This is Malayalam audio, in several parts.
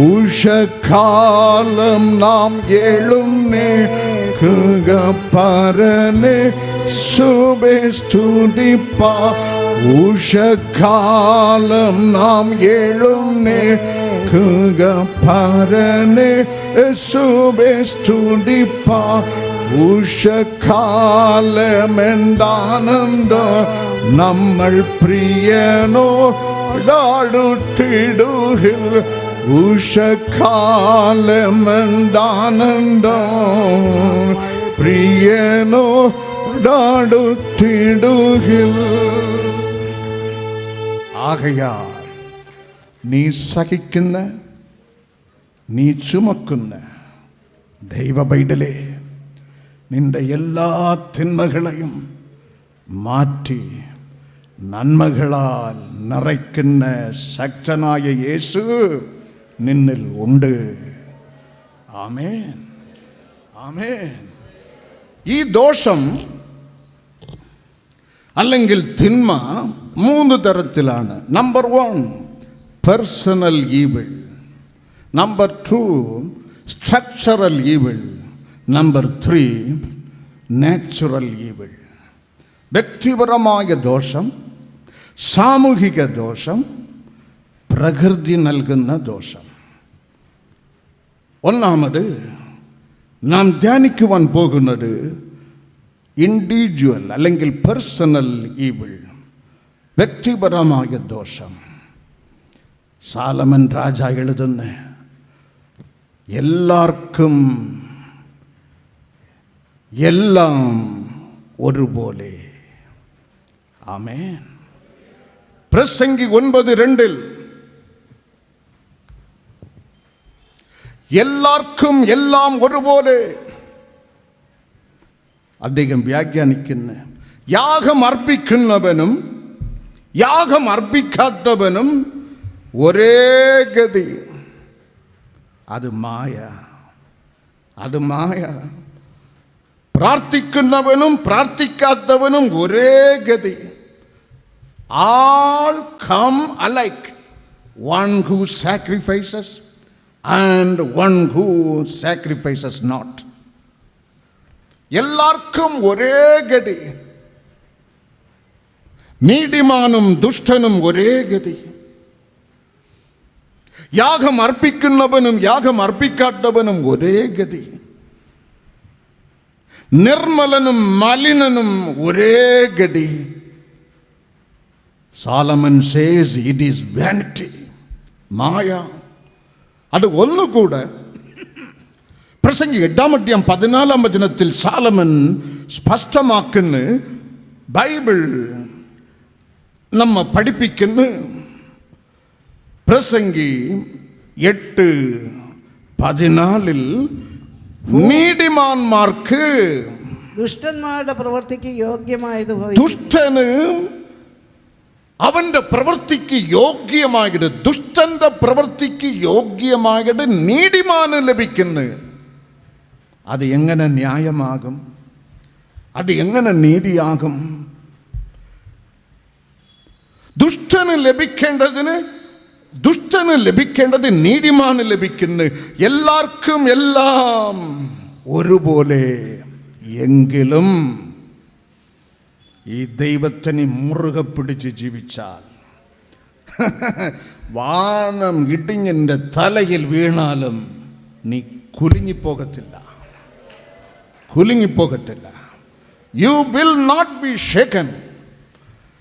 ഉഷകാലം നാം എഴുന്നേൽക്കുകപരനെ ശുഭേ സ്തുതിപ്പാ. ഉഷകാലം നാം എഴുന്നേൽക്കുകപരനെ ശുഭേ സ്തുതിപ്പാ. ഉഷകാലമെന്താനന്ദം നമ്മൾ പ്രിയനോടാടുത്തിടുകിൽ. ഉഷകാലമെന്താനന്ദം പ്രിയനോടാടുത്തിടുകിൽ. ആകയാൽ നീ സഹിക്കുന്ന, നീ ചുമക്കുന്ന ദൈവ പൈതലേ, നിന്റെ എല്ലാ തിന്മകളെയും മാറ്റി നന്മകളാൽ നിറയ്ക്കുന്ന ശക്തനായ യേശു നിന്നിൽ ഉണ്ട്. ആമേൻ, ആമേൻ. ഈ ദോഷം അല്ലെങ്കിൽ തിന്മ 3 തരത്തിലാണ്. Number 1 personal evil, number 2 structural evil, number 3 natural evil. വ്യക്തിപരമായ ദോഷം, സാമൂഹിക ദോഷം, പ്രകൃതി നൽകുന്ന ദോഷം. ഒന്നാമത് നാം ധ്യാനിക്കുവാൻ പോകുന്നത് ഇൻഡിവിജ്വൽ അല്ലെങ്കിൽ പേഴ്സണൽ ഈവിൾ, വ്യക്തിപരമായ ദോഷം. സാലമൻ രാജ എഴുതുന്ന എല്ലാവർക്കും എല്ലാം ഒരുപോലെ. ആമേൻ. പ്രസംഗി 9:2 എല്ലാവർക്കും എല്ലാം ഒരുപോലെ. അദ്ദേഹം വ്യാഖ്യാനിക്കുന്ന യാഗം അർപ്പിക്കുന്നവനും യാഗം അർപ്പിക്കാത്തവനും ഒരേ ഗതി. അത് മായ, അത് മായ. പ്രാർത്ഥിക്കുന്നവനും പ്രാർത്ഥിക്കാത്തവനും ഒരേ ഗതി. All come alike. One who sacrifices and one who sacrifices not. എല്ലാവർക്കും ഒരേ ഗതി. നീതിമാനും ദുഷ്ടനും ഒരേ ഗതി. യാഗം അർപ്പിക്കുന്നവനും യാഗം അർപ്പിക്കാത്തവനും ഒരേ ഗതി. നിർമ്മലനും മലിനനും ഒരേ ഗതി. Solomon says it is vanity, മായ. അത് ഒന്നുകൂടെ പ്രസംഗി 8:14 സാലമൻ സ്പഷ്ടമാക്കുന്ന ബൈബിൾ നമ്മ പഠിപ്പിക്കുന്ന പ്രസംഗി 8:14 നീതിമാന്മാർക്ക് ദുഷ്ടന്മാരുടെ പ്രവൃത്തിക്ക് യോഗ്യമായത്, ദുഷ്ടന് അവന്റെ പ്രവൃത്തിക്ക് യോഗ്യമായിട്ട്, ദുഷ്ടന്റെ പ്രവൃത്തിക്ക് യോഗ്യമായിട്ട് നീതിമാന് ലഭിക്കുന്നു. അത് എങ്ങനെ ന്യായമാകും? അത് എങ്ങനെ നീതിയാകും? ദുഷ്ടന് ലഭിക്കേണ്ടത് നീതിമാന് ലഭിക്കുന്നു. എല്ലാവർക്കും എല്ലാം ഒരുപോലെ. എങ്കിലും ഈ ദൈവത്തിനെ മുറുകെ പിടിച്ച് ജീവിച്ചാൽ വാനം ഇടിഞ്ഞിൻ്റെ തലയിൽ വീണാലും നീ കുലുങ്ങിപ്പോകത്തില്ല. You will not be shaken.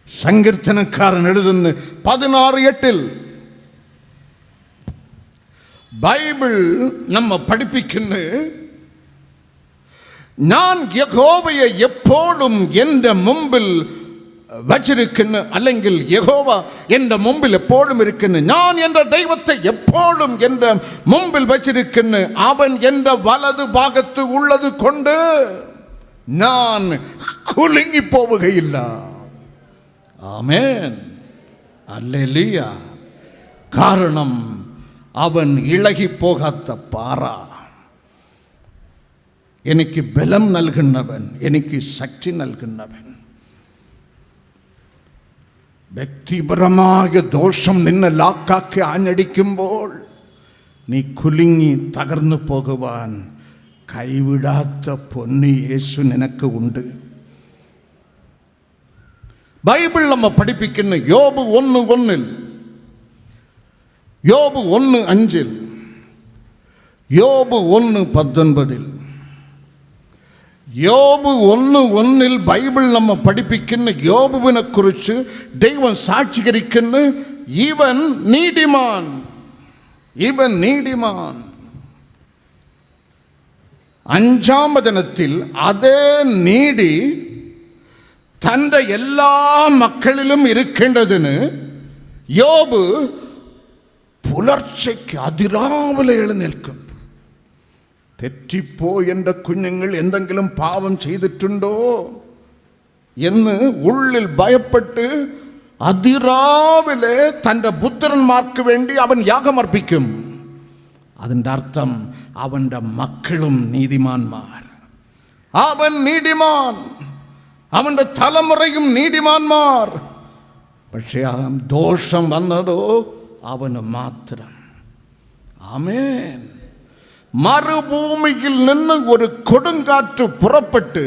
സങ്കീർത്തനക്കാരൻ എഴുതുന്ന 16:8 ബൈബിൾ നമ്മ പഠിപ്പിക്കുന്ന ഞാൻ യഹോവയെ എപ്പോഴും എൻ്റെ മുമ്പിൽ വച്ചിരിക്കുന്നു, അല്ലെങ്കിൽ യഹോവ എൻ്റെ മുമ്പിൽ എപ്പോഴും ഇരിക്കുന്നു. ഞാൻ എൻ്റെ ദൈവത്തെ എപ്പോഴും എൻ്റെ മുമ്പിൽ വച്ചിരിക്കുന്നു. അവൻ എൻ്റെ വലതു ഭാഗത്ത് ഉള്ളത് കൊണ്ട് ഞാൻ കുലുങ്ങിപ്പോവുകയില്ല. ആമേൻ, ഹല്ലേലൂയ. കാരണം അവൻ ഇളകിപ്പോകാത്ത പാറ. എനിക്ക് ബലം നൽകുന്നവൻ, എനിക്ക് ശക്തി നൽകുന്നവൻ. വ്യക്തിപരമായ ദോഷം നിന്നെ ലാക്കാക്കി ആഞ്ഞടിക്കുമ്പോൾ നീ കുലുങ്ങി തകർന്നു പോകുവാൻ കൈവിടാത്ത പൊന്ന് യേശു നിനക്ക് ഉണ്ട്. ബൈബിൾ നമ്മ പഠിപ്പിക്കുന്ന യോബ് 1:1, യോബ് 1:5, യോബ് 1:19, യോബ് 1:1 ബൈബിൾ നമ്മ പഠിപ്പിക്കുന്ന യോബുവിനെ കുറിച്ച് ദൈവം സാക്ഷീകരിക്കുന്ന ഇവൻ നീതിമാൻ, ഇവൻ നീതിമാൻ. 5-ാം വചനത്തിൽ അതേ നീതി തൻ്റെ എല്ലാ മക്കളിലും ഇരിക്കേണ്ടതിന് യോബ് പുലർച്ചയ്ക്ക് അതിരാവിലെ എഴുന്നേൽക്കും. തെറ്റിപ്പോയി എൻ്റെ കുഞ്ഞുങ്ങൾ എന്തെങ്കിലും പാപം ചെയ്തിട്ടുണ്ടോ എന്ന് ഉള്ളിൽ ഭയപ്പെട്ട് അതിരാവിലെ തൻ്റെ പുത്രന്മാർക്ക് വേണ്ടി അവൻ യാഗമർപ്പിക്കും. അതിൻ്റെ അർത്ഥം അവൻ്റെ മക്കളും നീതിമാന്മാർ. അവൻ നീതിമാൻ, അവൻ്റെ തലമുറയും നീതിമാന്മാർ. പക്ഷേ ആ ദോഷം വന്നതോ അവന് മാത്രം. ആമേൻ. മരുഭൂമിയിൽ നിന്ന് ഒരു കൊടുങ്കാറ്റ് പുറപ്പെട്ട്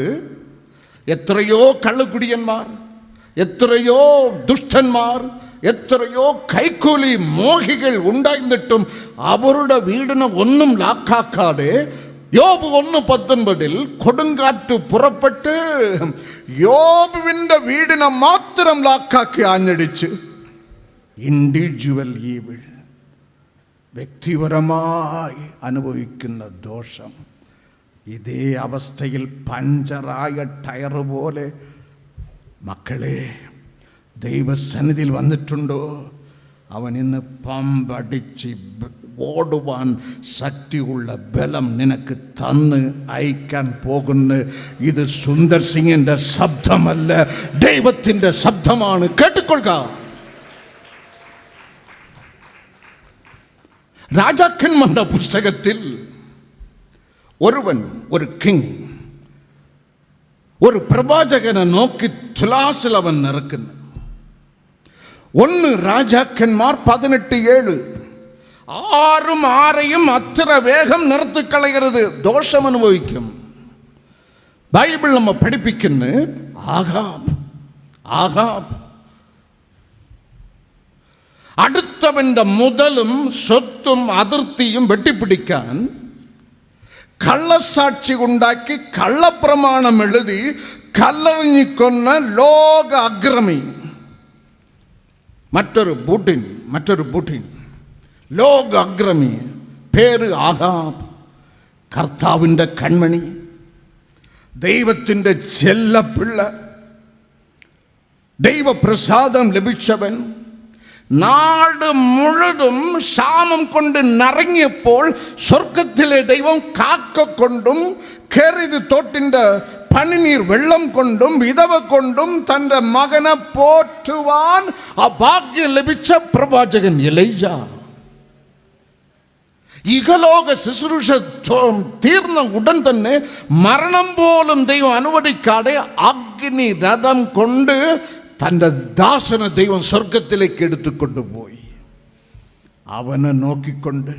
എത്രയോ കള്ളുകുടിയന്മാർ, എത്രയോ ദുഷ്ടന്മാർ, എത്രയോ കൈക്കൂലി മോഹികൾ ഉണ്ടായിരുന്നിട്ടും അവരുടെ വീടിന് ഒന്നും ലാക്കാക്കാതെ യോബ് 1:19 കൊടുങ്കാറ്റ് പുറപ്പെട്ട് യോബുവിൻ്റെ വീടിനെ മാത്രം ലാക്കാക്കി ആഞ്ഞടിച്ച്. ഇൻഡിവിജ്വൽ ഈവിൾ, വ്യക്തിപരമായി അനുഭവിക്കുന്ന ദോഷം. ഇതേ അവസ്ഥയിൽ പഞ്ചറായ ടയർ പോലെ മക്കളെ ദൈവസന്നിധിയിൽ വന്നിട്ടുണ്ടോ? അവൻ ഇന്ന് പമ്പടിച്ച് ഓടുവാൻ ശക്തിയുള്ള ബലം നിനക്ക് തന്ന് അയക്കാൻ പോകുന്നു. ഇത് സുന്ദർ സിംഗിൻ്റെ ശബ്ദമല്ല, ദൈവത്തിൻ്റെ ശബ്ദമാണ്. കേട്ടുകൊള്ളുക. രാജാക്കന്മാരുടെ പുസ്തകത്തിൽ ഒരു കിങ് ഒരു പ്രവാചകനെ നോക്കി തുലാസിൽ അവൻ നിറക്കുന്നു. 1 രാജാക്കന്മാർ 18:7. ആരും ആരെയും അത്ര വേഗം നിർത്തിക്കളയരുത്, ദോഷം അനുഭവിക്കും. ബൈബിൾ നമ്മ പഠിപ്പിക്കുന്ന ആഹാബ് അടുത്തവൻ്റെ മുതലും സ്വത്തും അതിർത്തിയും വെട്ടിപ്പിടിക്കാൻ കള്ളസാക്ഷി ഉണ്ടാക്കി കള്ളപ്രമാണം എഴുതി കല്ലെറിഞ്ഞിക്കൊന്ന ലോക അഗ്രമി. മറ്റൊരു ബുഡിൻ ലോക അഗ്രമി, പേര് ആഹാബ്. കർത്താവിൻ്റെ കൺമണി, ദൈവത്തിൻ്റെ ചെല്ലപ്പിള്ള, ദൈവപ്രസാദം ലഭിച്ചവൻ. നാട് മുഴുവനും ക്ഷാമം കൊണ്ട് നിറങ്ങിയപ്പോൾ സ്വർഗത്തിലെ ദൈവം കാക്ക കൊണ്ടും കെറിത് തോട്ടിൻ്റെ പനിനീർ വെള്ളം കൊണ്ടും വിധവ കൊണ്ടും തൻ്റെ മകനെ പോറ്റുവാൻ ആ ഭാഗ്യം ലഭിച്ച പ്രവാചകൻ എലീജ. ഇഹലോക ശുശ്രൂഷ തീർന്ന ഉടൻ തന്നെ മരണം പോലും ദൈവം അനുവദിക്കാതെ അഗ്നി രഥം കൊണ്ട് തൻ്റെ ദാസനെ ദൈവം സ്വർഗത്തിലേക്ക് എടുത്തുകൊണ്ടുപോയി. അവനെ നോക്കിക്കൊണ്ട്,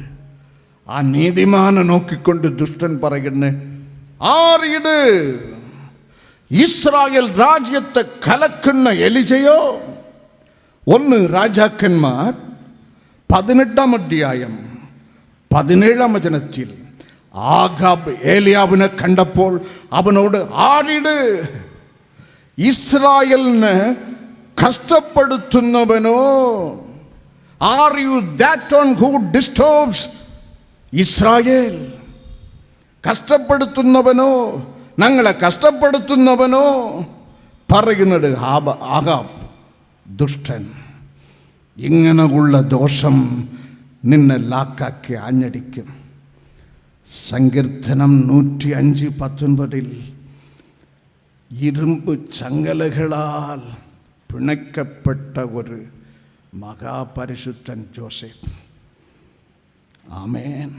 ആ നീതിമാനെ നോക്കിക്കൊണ്ട് ദുഷ്ടൻ പറയുന്നു, ആരിത്? ഇസ്രായേൽ രാജ്യത്തെ കലക്കുന്ന എലിജയോ? 1 രാജാക്കന്മാർ 18-ാം അധ്യായം 17-ാം വചനത്തിൽ ആഹാബ് ഏലിയാവിനെ കണ്ടപ്പോൾ അവനോട്, ആരിത്? ഇസ്രായേലിനെ കഷ്ടപ്പെടുത്തുന്നവനോ? Are you that one who disturbs Israel? കഷ്ടപ്പെടുത്തുന്നവനോ, ഞങ്ങളെ കഷ്ടപ്പെടുത്തുന്നവനോ? പറയുന്നത് ആഹാബ് ദുഷ്ടൻ. ഇങ്ങനെയുള്ള ദോഷം നിന്നെ ലാക്കാക്കി ആഞ്ഞടിക്കും. സങ്കീർത്തനം 105:19 ഇരുമ്പ് ചങ്ങലകളാൽ പിണക്കപ്പെട്ട ഒരു മഹാപരിശുദ്ധൻ ജോസഫ്. ആമേൻ.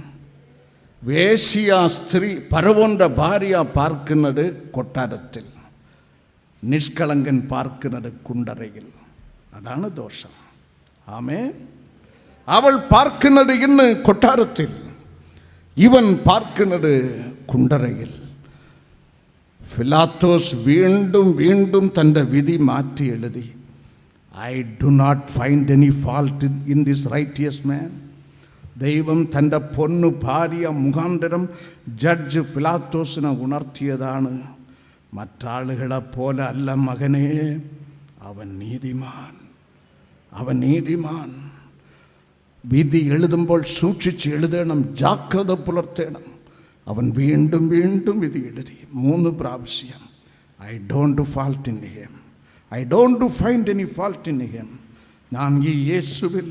വേശ്യ സ്ത്രീ പരവോന്റെ ഭാര്യ പാർക്കുന്നത് കൊട്ടാരത്തിൽ, നിഷ്കളങ്കൻ പാർക്കുന്നത് കുണ്ടറയിൽ. അതാണ് ദോഷം. ആമേൻ. അവൾ പാർക്കുന്നത് ഇന്ന് കൊട്ടാരത്തിൽ, ഇവൻ പാർക്കുന്നത് കുണ്ടറയിൽ. ഫിലാത്തോസ് വീണ്ടും വീണ്ടും തൻ്റെ വിധി മാറ്റി എഴുതി. I do not find any fault in this righteous man. ദൈവം തൻ്റെ പൊന്നു ഭാര്യ മുഖാന്തരം ജഡ്ജ് ഫിലാത്തോസിനെ ഉണർത്തിയതാണ്. മറ്റാളുകളെ പോലെ അല്ല മകനെ, അവൻ നീതിമാൻ, അവൻ നീതിമാൻ. വിധി എഴുതുമ്പോൾ സൂക്ഷിച്ച് എഴുതണം, ജാഗ്രത പുലർത്തണം. അവൻ വീണ്ടും വീണ്ടും വിധി എഴുതി 3 പ്രാവശ്യം. I don't fault in him, I don't find any fault in him. ഞാൻ ഈ യേശുവിൽ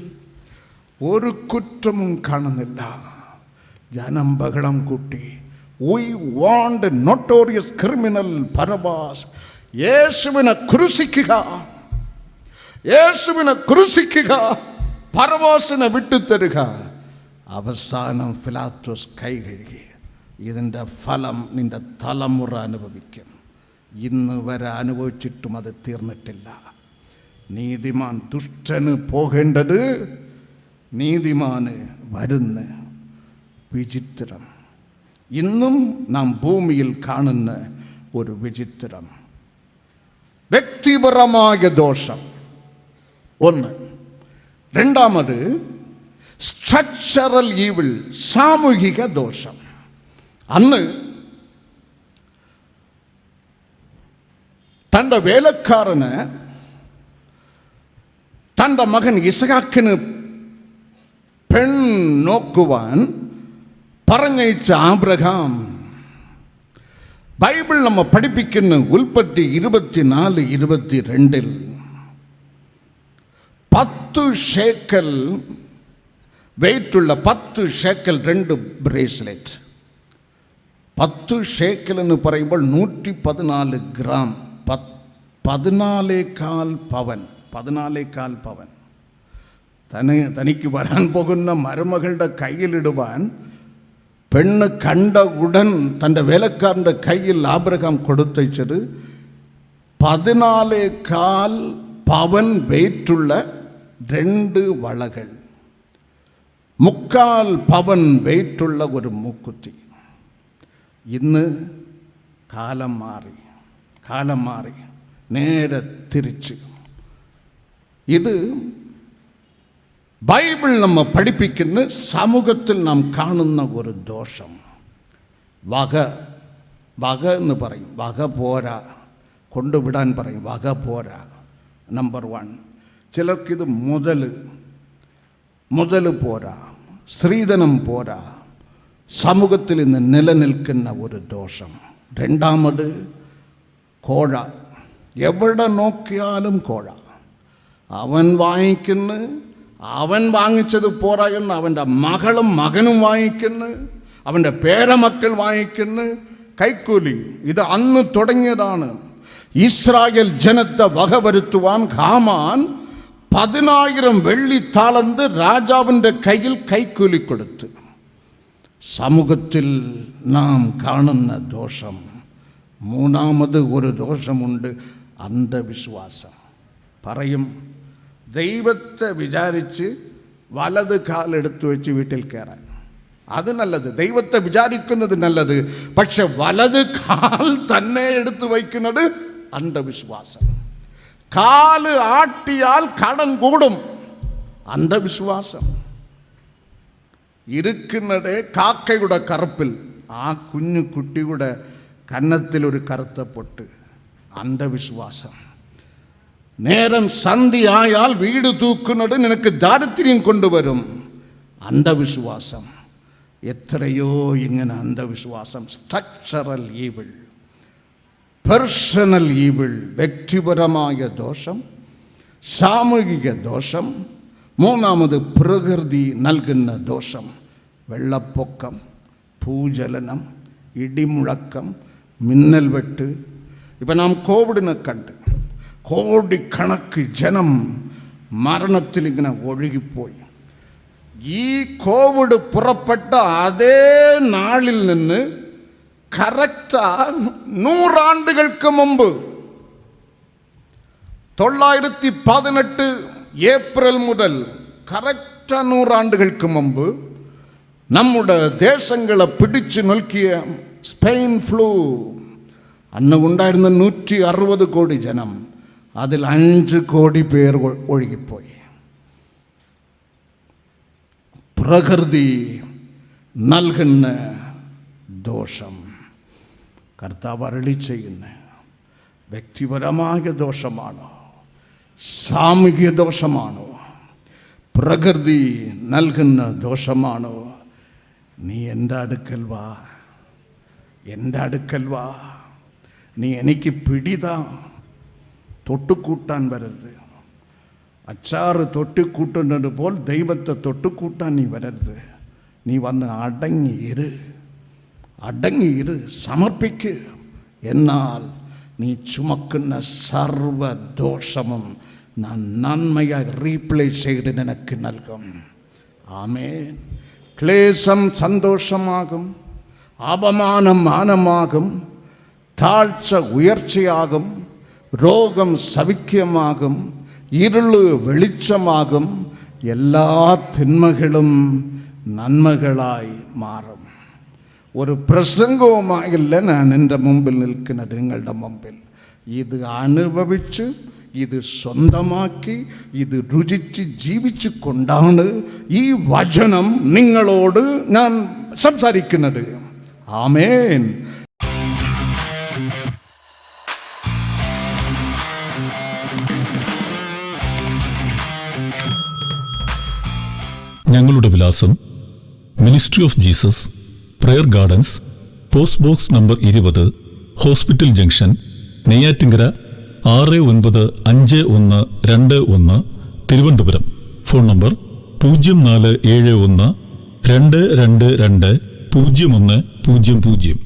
ഒരു കുറ്റവും കാണുന്നില്ല. ജനം ബഹളം കൂട്ടി. We want a notorious criminal Barabbas. യേശുവിനെ ക്രൂശിക്കുക, യേശുവിനെ ക്രൂശിക്കുക, ബറബ്ബാസിനെ വിട്ടുതരുക. അവസാനം ഫിലാത്തോസ് കൈ കഴുകി. ഇതിൻ്റെ ഫലം നിന്റെ തലമുറ അനുഭവിക്കും. ഇന്ന് വരെ അനുഭവിച്ചിട്ടും അത് തീർന്നിട്ടില്ല. നീതിമാൻ ദുഷ്ടന് പോകേണ്ടത്, നീതിമാന് വരുന്ന വിചിത്രം. ഇന്നും നാം ഭൂമിയിൽ കാണുന്ന ഒരു വിചിത്രം, വ്യക്തിപരമായ ദോഷം ഒന്ന്. രണ്ടാമത് സ്ട്രക്ചറൽ ഈവിൾ, സാമൂഹിക ദോഷം. അന്ന് തൻ്റെ വേലക്കാരന് തൻ്റെ മകൻ ഇസഹാക്കിന് പെൺ നോക്കുവാൻ പറഞ്ഞയച്ച ആബ്രഹാം, ബൈബിൾ നമ്മ പഠിപ്പിക്കുന്ന ഉൽപ്പത്തി 24:22 10 ഷേക്കൽ വെയിറ്റുള്ള 10 ഷേക്കൽ 2 ബ്രേസ്ലെറ്റ്. 10 ഷേക്കൽ എന്ന് പറയുമ്പോൾ 114 ഗ്രാം, 14.25 പവൻ. 14.25 പവൻ തനിക്ക് വരാൻ പോകുന്ന മരുമകളുടെ കയ്യിലിടുവാൻ പെണ്ണ് കണ്ട ഉടൻ തൻ്റെ വേലക്കാരൻ്റെ കയ്യിൽ ആബ്രഹാം കൊടുത്തയച്ചത് 14.25 പവൻ വെയിറ്റുള്ള 2 വളകൾ, 3/4 പവൻ വെയിറ്റുള്ള ഒരു മൂക്കുത്തി. ഇന്ന് കാലം മാറി, നേരെ തിരിച്ച്. ഇത് ബൈബിൾ നമ്മ പഠിപ്പിക്കുന്ന സമൂഹത്തിൽ നാം കാണുന്ന ഒരു ദോഷം. വക എന്ന് പറയും, വക പോരാ, കൊണ്ടുവിടാൻ പറയും, വക പോരാ. നമ്പർ 1. ചിലർക്കിത് മുതൽ പോരാ, സ്ത്രീധനം പോരാ. സമൂഹത്തിൽ ഇന്ന് നിലനിൽക്കുന്ന ഒരു ദോഷം. രണ്ടാമത് കോഴ. എവിടെ നോക്കിയാലും കോഴ. അവൻ വാങ്ങിക്കുന്നു, അവൻ വാങ്ങിച്ചത് പോരാ എന്ന് അവൻ്റെ മകനും വാങ്ങിക്കുന്നു, അവൻ്റെ പേരമക്കൾ വാങ്ങിക്കുന്നു. കൈക്കൂലി. ഇത് അന്ന് തുടങ്ങിയതാണ്. ഇസ്രായേൽ ജനത്തെ വകവരുത്തുവാൻ ഹാമാൻ 10,000 വെള്ളി താലന്ത് രാജാവിൻ്റെ കയ്യിൽ കൈക്കൂലി കൊടുത്തു. സമൂഹത്തിൽ നാം കാണുന്ന ദോഷം. മൂന്നാമത് ഒരു ദോഷമുണ്ട്, അന്ധവിശ്വാസം. പറയും, ദൈവത്തെ വിചാരിച്ച് വലത് കാലെടുത്ത് വെച്ച് വീട്ടിൽ കയറാൻ. അത് നല്ലത്, ദൈവത്തെ വിചാരിക്കുന്നത് നല്ലത്. പക്ഷെ വലത് കാൽ തന്നെ എടുത്തു വയ്ക്കുന്നത് അന്ധവിശ്വാസം. കാല് ആട്ടിയാൽ കടം കൂടും, അന്ധവിശ്വാസം. ഇരിക്കുന്നത് കാക്കയുടെ കറുപ്പിൽ, ആ കുഞ്ഞു കുട്ടിയുടെ കന്നത്തിലൊരു കറുത്ത പൊട്ട്, അന്ധവിശ്വാസം. നേരം സന്ധിയായാൽ വീട് തൂക്കുന്നത് നിനക്ക് ദാരിദ്ര്യം കൊണ്ടുവരും, അന്ധവിശ്വാസം. എത്രയോ ഇങ്ങനെ അന്ധവിശ്വാസം. സ്ട്രക്ചറൽ ഈവിൾ, പേഴ്സണൽ ഈവിൾ, വ്യക്തിപരമായ ദോഷം, സാമൂഹിക ദോഷം. മൂന്നാമത് പ്രകൃതി നൽകുന്ന ദോഷം. വെള്ളപ്പൊക്കം, ഭൂചലനം, ഇടിമുഴക്കം, മിന്നൽ വെട്ട്. ഇപ്പം നാം കോവിഡിനെ കണ്ട് കോടിക്കണക്ക് ജനം മരണത്തിലിങ്ങനെ ഒഴുകിപ്പോയി. ഈ കോവിഡ് പുറപ്പെട്ട അതേ നാളിൽ നിന്ന് കറക്റ്റ് 100 ആണ്ടുകൾക്ക് മുമ്പ് 918 ഏപ്രിൽ മുതൽ കറക്റ്റ് എത്ര നൂറാണ്ടുകൾക്ക് മുമ്പ് നമ്മുടെ ദേശങ്ങളെ പിടിച്ചു നോക്കിയ സ്പെയിൻ ഫ്ലൂ, അന്ന് ഉണ്ടായിരുന്ന 160 കോടി ജനം, അതിൽ 5 കോടി പേർ ഒഴുകിപ്പോയി. പ്രകൃതി നൽകുന്ന ദോഷം കർത്താവ് അരുളി ചെയ്യുന്ന വ്യക്തിപരമായ ദോഷമാണോ, സാമൂഹിക ദോഷമാണോ, പ്രകൃതി നൽകുന്ന ദോഷമാണോ? നീ എൻ്റെ അടുക്കൽ വാ, എൻ്റെ അടുക്കൽ വാ, നീ എനിക്ക് പിടിതാ, തൊട്ടുകൂട്ടാൻ വരരുത്. അച്ചാറ് തൊട്ടിക്കൂട്ടുന്നത് പോൽ ദൈവത്തെ തൊട്ടുകൂട്ടാൻ നീ വരരുത്. നീ വന്ന് അടങ്ങിയിര്, സമർപ്പിക്ക്. എന്നാൽ നീ ചുമക്കുന്ന സർവദോഷവും ഞാൻ നന്മയായി റീപ്ലേസ് ചെയ്ത് നിനക്ക് നൽകും. ആമേൻ. ക്ലേശം സന്തോഷമാകും, അപമാനം മാനമാകും, താഴ്ച ഉയർച്ചയാകും, രോഗം സൗഖ്യമാകും, ഇരുള് വെളിച്ചമാകും, എല്ലാ തിന്മകളും നന്മകളായി മാറും. ഒരു പ്രസംഗവുമായില്ല ഞാൻ എൻ്റെ മുമ്പിൽ നിൽക്കുന്നത്, നിങ്ങളുടെ മുമ്പിൽ. ഇത് അനുഭവിച്ച്, ഇത് സ്വന്തമാക്കി, ഇത് രുചിച്ച് ജീവിച്ചു കൊണ്ടാണ് ഈ വചനം നിങ്ങളോട് ഞാൻ സംസാരിക്കുന്നത്. ആമേൻ. ഞങ്ങളുടെ വിലാസം: ministry of Jesus, prayer gardens, post box number 20, hospital junction, Neyyattinkara 695121, Thiruvananthapuram. Phone number 0471 222 0100.